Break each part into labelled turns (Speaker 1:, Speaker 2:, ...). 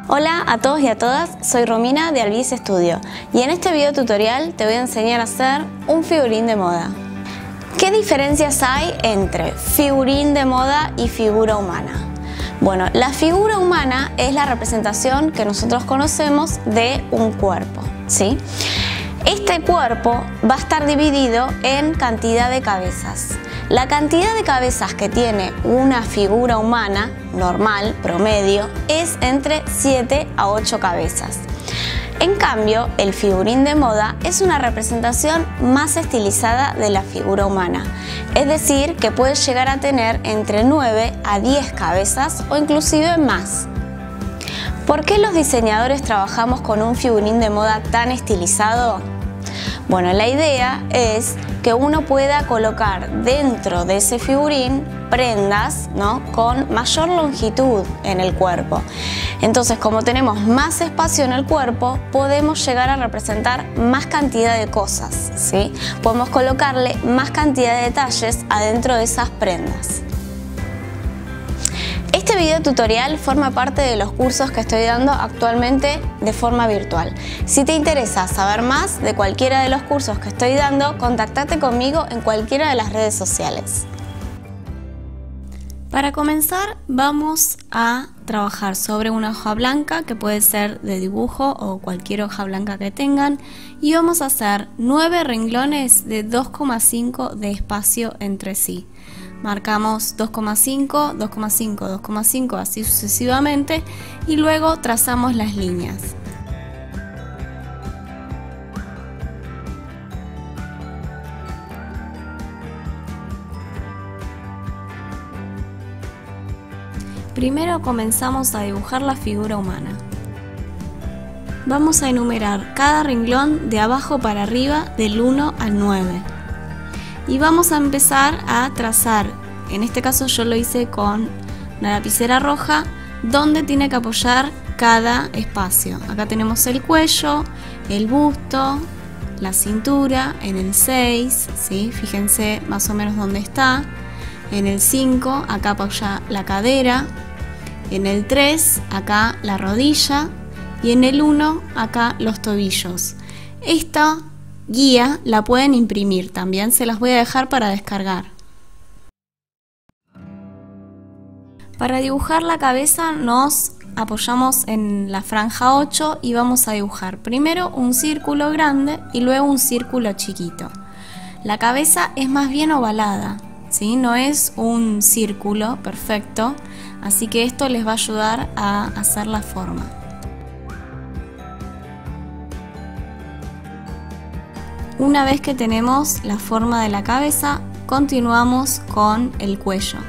Speaker 1: Hola a todos y a todas, soy Romina de Alvis Studio y en este video tutorial te voy a enseñar a hacer un figurín de moda. ¿Qué diferencias hay entre figurín de moda y figura humana? Bueno, la figura humana es la representación que nosotros conocemos de un cuerpo, ¿sí? Este cuerpo va a estar dividido en cantidad de cabezas. La cantidad de cabezas que tiene una figura humana normal, promedio, es entre 7 a 8 cabezas. En cambio, el figurín de moda es una representación más estilizada de la figura humana, es decir, que puede llegar a tener entre 9 a 10 cabezas o inclusive más. ¿Por qué los diseñadores trabajamos con un figurín de moda tan estilizado? Bueno, la idea es que uno pueda colocar dentro de ese figurín prendas, ¿no?, con mayor longitud en el cuerpo. Entonces, como tenemos más espacio en el cuerpo, podemos llegar a representar más cantidad de cosas, ¿sí? Podemos colocarle más cantidad de detalles adentro de esas prendas. Este video tutorial forma parte de los cursos que estoy dando actualmente de forma virtual. Si te interesa saber más de cualquiera de los cursos que estoy dando, contactate conmigo en cualquiera de las redes sociales. Para comenzar, vamos a trabajar sobre una hoja blanca que puede ser de dibujo o cualquier hoja blanca que tengan, y vamos a hacer 9 renglones de 2,5 de espacio entre sí. Marcamos 2,5, 2,5, 2,5, así sucesivamente, y luego trazamos las líneas. Primero comenzamos a dibujar la figura humana. Vamos a enumerar cada renglón de abajo para arriba del 1 al 9. Y vamos a empezar a trazar, en este caso yo lo hice con una lapicera roja, donde tiene que apoyar cada espacio. Acá tenemos el cuello, el busto, la cintura, en el 6, ¿sí? Fíjense más o menos dónde está. En el 5, acá apoya la cadera. En el 3, acá la rodilla. Y en el 1, acá los tobillos. Esta guía la pueden imprimir, también se las voy a dejar para descargar. Para dibujar la cabeza nos apoyamos en la franja 8 y vamos a dibujar primero un círculo grande y luego un círculo chiquito. La cabeza es más bien ovalada, ¿sí? No es un círculo perfecto, así que esto les va a ayudar a hacer la forma. Una vez que tenemos la forma de la cabeza, continuamos con el cuello,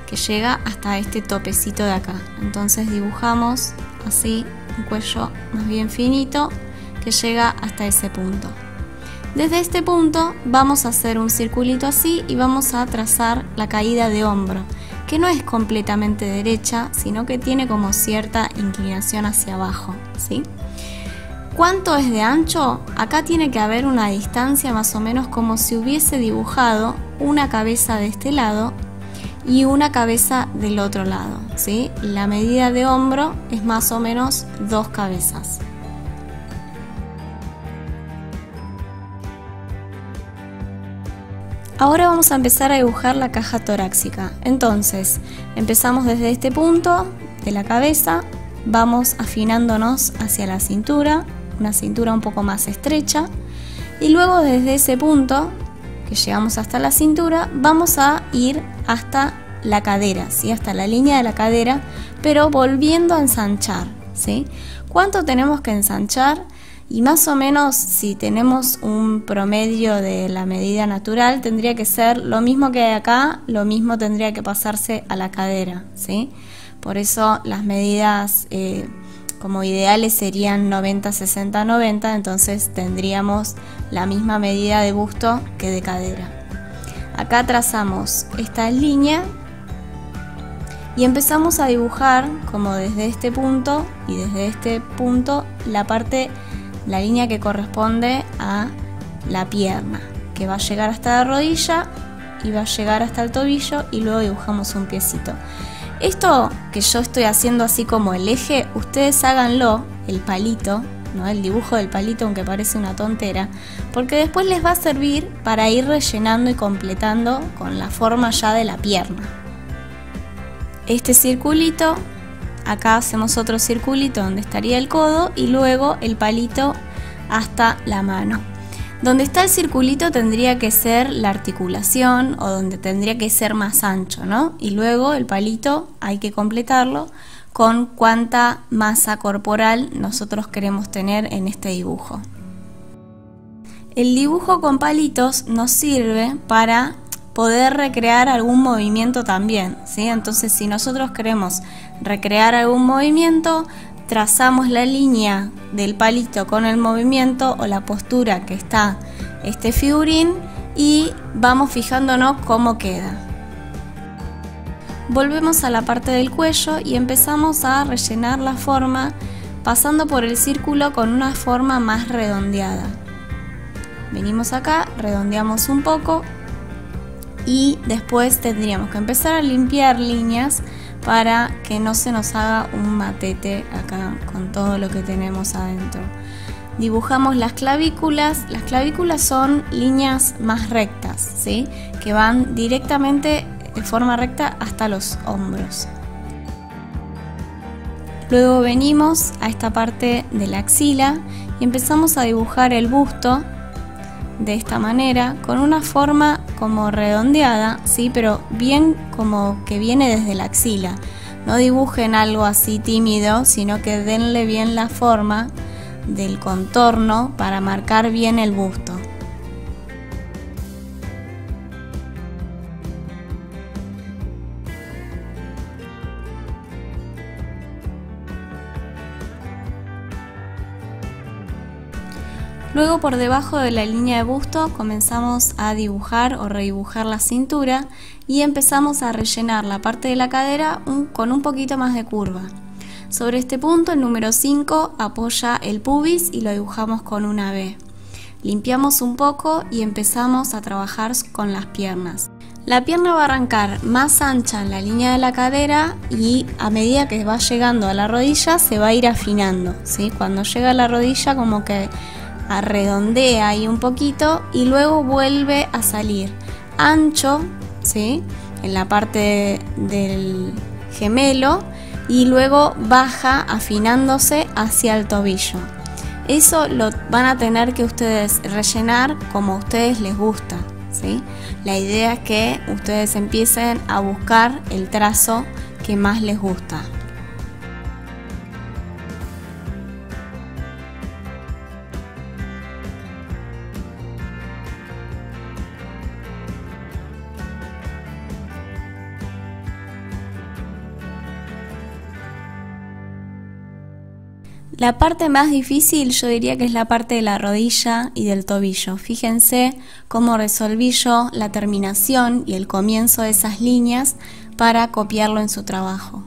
Speaker 1: que llega hasta este topecito de acá. Entonces dibujamos así un cuello más bien finito que llega hasta ese punto. Desde este punto vamos a hacer un circulito así y vamos a trazar la caída de hombro, que no es completamente derecha, sino que tiene como cierta inclinación hacia abajo, ¿sí? ¿Cuánto es de ancho? Acá tiene que haber una distancia más o menos como si hubiese dibujado una cabeza de este lado y una cabeza del otro lado, ¿sí? La medida de hombro es más o menos 2 cabezas. Ahora vamos a empezar a dibujar la caja torácica. Entonces, empezamos desde este punto de la cabeza, vamos afinándonos hacia la cintura, una cintura un poco más estrecha, y luego desde ese punto que llegamos hasta la cintura vamos a ir hasta la cadera, ¿sí? Hasta la línea de la cadera, pero volviendo a ensanchar, ¿sí? ¿Cuánto tenemos que ensanchar? Y más o menos, si tenemos un promedio de la medida natural, tendría que ser lo mismo que hay acá, lo mismo tendría que pasarse a la cadera, ¿sí? Por eso las medidas como ideales serían 90, 60, 90, entonces tendríamos la misma medida de busto que de cadera. Acá trazamos esta línea y empezamos a dibujar como desde este punto y desde este punto la línea que corresponde a la pierna, que va a llegar hasta la rodilla y va a llegar hasta el tobillo, y luego dibujamos un piecito. Esto que yo estoy haciendo así como el eje, ustedes háganlo, el palito, ¿no? El dibujo del palito, aunque parece una tontera, porque después les va a servir para ir rellenando y completando con la forma ya de la pierna. Este circulito, acá hacemos otro circulito donde estaría el codo y luego el palito hasta la mano. Donde está el circulito tendría que ser la articulación o donde tendría que ser más ancho, ¿no? Y luego el palito hay que completarlo con cuánta masa corporal nosotros queremos tener en este dibujo. El dibujo con palitos nos sirve para poder recrear algún movimiento también, ¿sí? Entonces, si nosotros queremos recrear algún movimiento, trazamos la línea del palito con el movimiento o la postura que está este figurín y vamos fijándonos cómo queda. Volvemos a la parte del cuello y empezamos a rellenar la forma pasando por el círculo con una forma más redondeada. Venimos acá, redondeamos un poco y después tendríamos que empezar a limpiar líneas para que no se nos haga un matete acá con todo lo que tenemos adentro. Dibujamos las clavículas. Las clavículas son líneas más rectas, ¿sí? Que van directamente de forma recta hasta los hombros. Luego venimos a esta parte de la axila y empezamos a dibujar el busto de esta manera, con una forma como redondeada, ¿sí? Pero bien como que viene desde la axila. No dibujen algo así tímido, sino que denle bien la forma del contorno para marcar bien el busto. Luego, por debajo de la línea de busto comenzamos a dibujar o redibujar la cintura y empezamos a rellenar la parte de la cadera con un poquito más de curva. Sobre este punto, el número 5 apoya el pubis y lo dibujamos con una V. Limpiamos un poco y empezamos a trabajar con las piernas. La pierna va a arrancar más ancha en la línea de la cadera y a medida que va llegando a la rodilla se va a ir afinando, ¿sí? Cuando llega a la rodilla como que redondea ahí un poquito y luego vuelve a salir ancho, ¿sí? En la parte del gemelo y luego baja afinándose hacia el tobillo. Eso lo van a tener que ustedes rellenar como a ustedes les gusta, ¿sí? La idea es que ustedes empiecen a buscar el trazo que más les gusta. La parte más difícil yo diría que es la parte de la rodilla y del tobillo. Fíjense cómo resolví yo la terminación y el comienzo de esas líneas para copiarlo en su trabajo.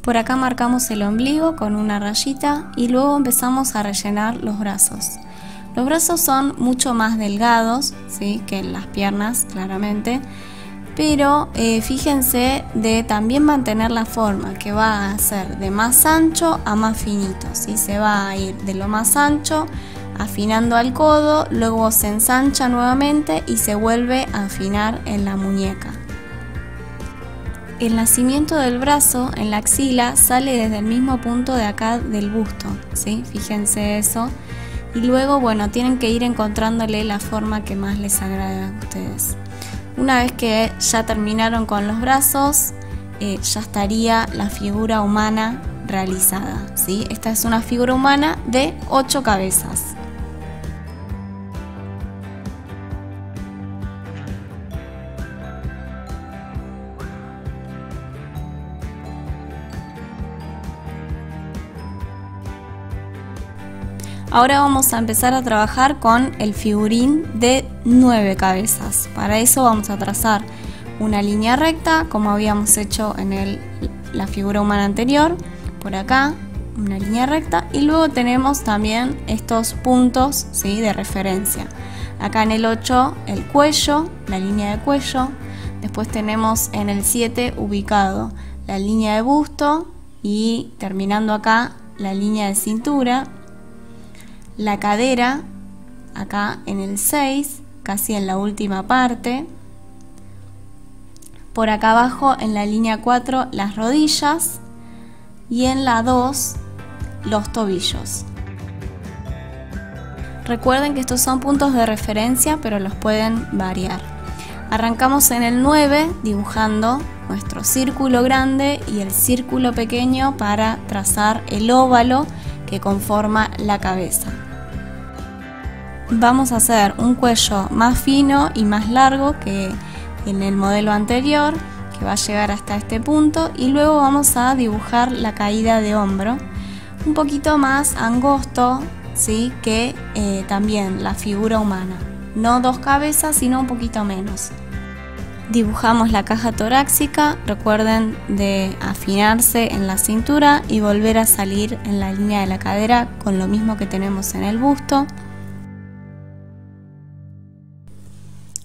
Speaker 1: Por acá marcamos el ombligo con una rayita y luego empezamos a rellenar los brazos. Los brazos son mucho más delgados, ¿sí? Que las piernas, claramente. Pero fíjense de también mantener la forma, que va a ser de más ancho a más finito, ¿sí? Se va a ir de lo más ancho afinando al codo, luego se ensancha nuevamente y se vuelve a afinar en la muñeca. El nacimiento del brazo en la axila sale desde el mismo punto de acá del busto, ¿sí? Fíjense eso. Y luego, bueno, tienen que ir encontrándole la forma que más les agrade a ustedes. Una vez que ya terminaron con los brazos, ya estaría la figura humana realizada, ¿sí? Esta es una figura humana de 8 cabezas. Ahora vamos a empezar a trabajar con el figurín de 9 cabezas. Para eso vamos a trazar una línea recta, como habíamos hecho en la figura humana anterior. Por acá, una línea recta. Y luego tenemos también estos puntos, ¿sí? De referencia. Acá en el 8, el cuello, la línea de cuello. Después tenemos en el 7 ubicado la línea de busto y terminando acá la línea de cintura, la cadera acá en el 6, casi en la última parte. Por acá abajo en la línea 4 las rodillas y en la 2 los tobillos. Recuerden que estos son puntos de referencia, pero los pueden variar. Arrancamos en el 9 dibujando nuestro círculo grande y el círculo pequeño para trazar el óvalo que conforma la cabeza. Vamos a hacer un cuello más fino y más largo que en el modelo anterior, que va a llegar hasta este punto, y luego vamos a dibujar la caída de hombro un poquito más angosto, ¿sí? Que también la figura humana, no dos cabezas sino un poquito menos. Dibujamos la caja torácica, recuerden de afinarse en la cintura y volver a salir en la línea de la cadera con lo mismo que tenemos en el busto.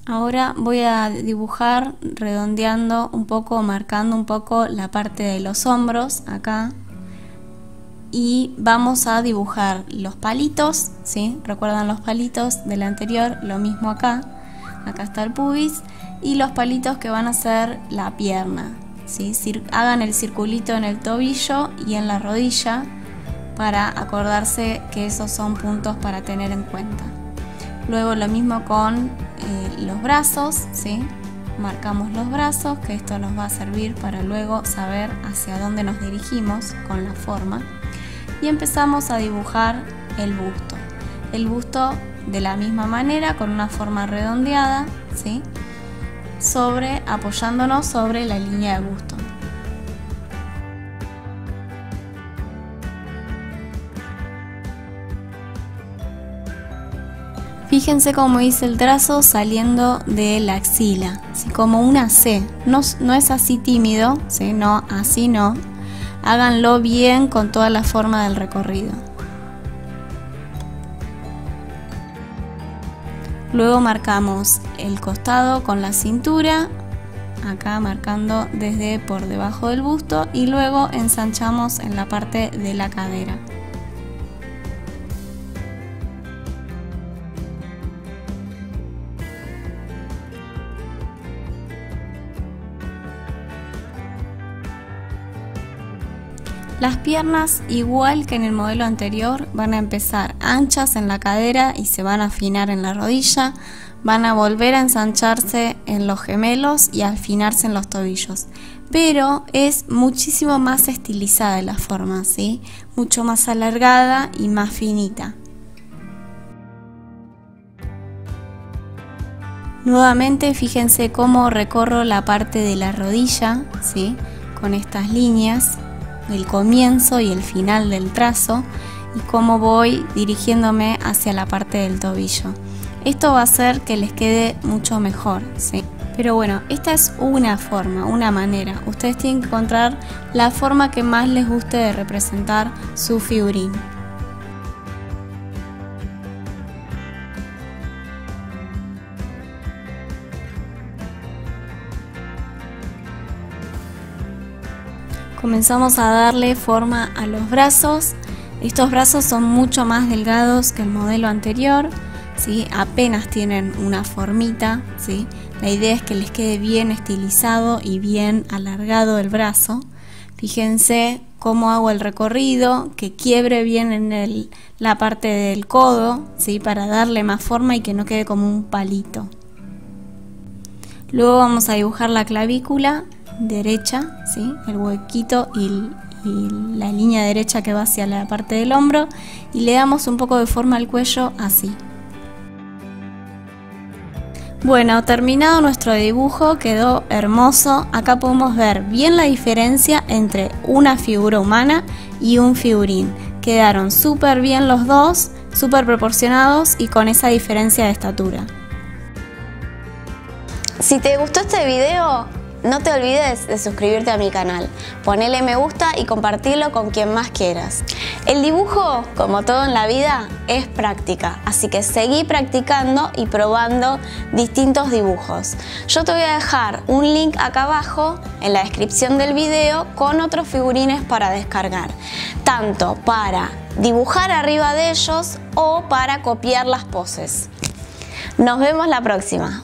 Speaker 1: Ahora voy a dibujar redondeando un poco, marcando un poco la parte de los hombros acá, y vamos a dibujar los palitos, ¿sí? Recuerdan los palitos del anterior, lo mismo acá está el pubis, y los palitos que van a ser la pierna, ¿sí? Hagan el circulito en el tobillo y en la rodilla para acordarse que esos son puntos para tener en cuenta. Luego lo mismo con los brazos, ¿sí? Marcamos los brazos, que esto nos va a servir para luego saber hacia dónde nos dirigimos con la forma. Y empezamos a dibujar el busto. El busto de la misma manera, con una forma redondeada, ¿sí? Apoyándonos sobre la línea de busto. Fíjense cómo hice el trazo saliendo de la axila, ¿sí? Como una C, no es así tímido, ¿sí? No, así no. Háganlo bien con toda la forma del recorrido. Luego marcamos el costado con la cintura, acá marcando desde por debajo del busto, y luego ensanchamos en la parte de la cadera. Las piernas, igual que en el modelo anterior, van a empezar anchas en la cadera y se van a afinar en la rodilla, van a volver a ensancharse en los gemelos y a afinarse en los tobillos, pero es muchísimo más estilizada la forma, ¿sí? Mucho más alargada y más finita. Nuevamente fíjense cómo recorro la parte de la rodilla, ¿sí? Con estas líneas, el comienzo y el final del trazo, y cómo voy dirigiéndome hacia la parte del tobillo. Esto va a hacer que les quede mucho mejor, ¿sí? Pero bueno, esta es una forma, una manera. Ustedes tienen que encontrar la forma que más les guste de representar su figurín. Comenzamos a darle forma a los brazos. Estos brazos son mucho más delgados que el modelo anterior, ¿sí? Apenas tienen una formita, ¿sí? La idea es que les quede bien estilizado y bien alargado el brazo. Fíjense cómo hago el recorrido, que quiebre bien en la parte del codo, ¿sí? Para darle más forma y que no quede como un palito. Luego vamos a dibujar la clavícula derecha, ¿sí? El huequito y la línea derecha que va hacia la parte del hombro, y le damos un poco de forma al cuello así. Bueno, terminado nuestro dibujo, quedó hermoso. Acá podemos ver bien la diferencia entre una figura humana y un figurín. Quedaron súper bien los dos, súper proporcionados y con esa diferencia de estatura.
Speaker 2: Si te gustó este video,
Speaker 1: no te olvides de suscribirte a mi canal, ponele me gusta y compartirlo con quien más quieras. El dibujo, como todo en la vida, es práctica, así que seguí practicando y probando distintos dibujos. Yo te voy a dejar un link acá abajo en la descripción del video con otros figurines para descargar, tanto para dibujar arriba de ellos o para copiar las poses. Nos vemos la próxima.